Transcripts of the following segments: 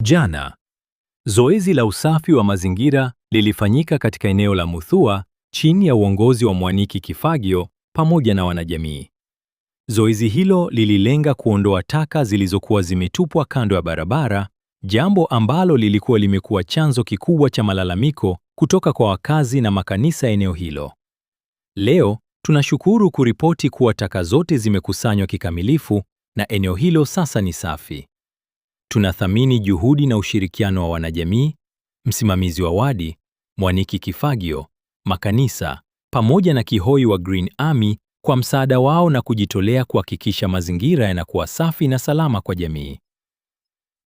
Jana, zoezi la usafi wa mazingira lilifanyika katika eneo la Muthua chini ya uongozi wa Mwaniki Kifagio pamoja na wanajamii. Zoezi hilo lililenga kuondoa taka zilizokuwa zimetupwa kando ya barabara, jambo ambalo lilikuwa limekuwa chanzo kikubwa cha malalamiko kutoka kwa wakazi na makanisa eneo hilo. Leo, tunashukuru kuripoti kuwa taka zote zimekusanywa kikamilifu na eneo hilo sasa ni safi. Tunathamini juhudi na ushirikiano wa wanajamii, msimamizi wa wadi, Mwaniki Kifagio, makanisa, pamoja na Kihoi wa Green Army kwa msaada wao na kujitolea kuhakikisha mazingira yanakuwa safi na salama kwa jamii.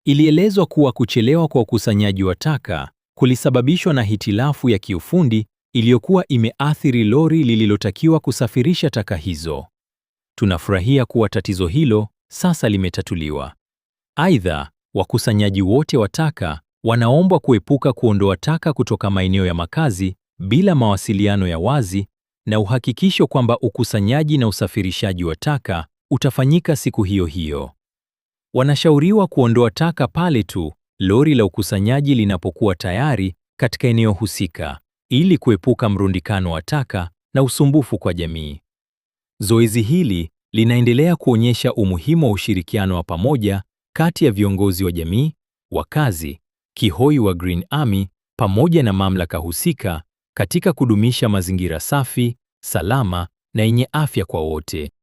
Ilielezwa kuwa kuchelewa kwa ukusanyaji wa taka kulisababishwa na hitilafu ya kiufundi iliyokuwa imeathiri lori lililotakiwa kusafirisha taka hizo. Tunafurahia kuwa tatizo hilo sasa limetatuliwa. Aidha, wakusanyaji wote wa taka wanaombwa kuepuka kuondoa taka kutoka maeneo ya makazi bila mawasiliano ya wazi na uhakikisho kwamba ukusanyaji na usafirishaji wa taka utafanyika siku hiyo hiyo. Wanashauriwa kuondoa taka pale tu lori la ukusanyaji linapokuwa tayari katika eneo husika ili kuepuka mrundikano wa taka na usumbufu kwa jamii. Zoezi hili linaendelea kuonyesha umuhimu wa ushirikiano wa pamoja kati ya viongozi wa jamii, wakazi, Kihoi wa Green Army pamoja na mamlaka husika katika kudumisha mazingira safi, salama na yenye afya kwa wote.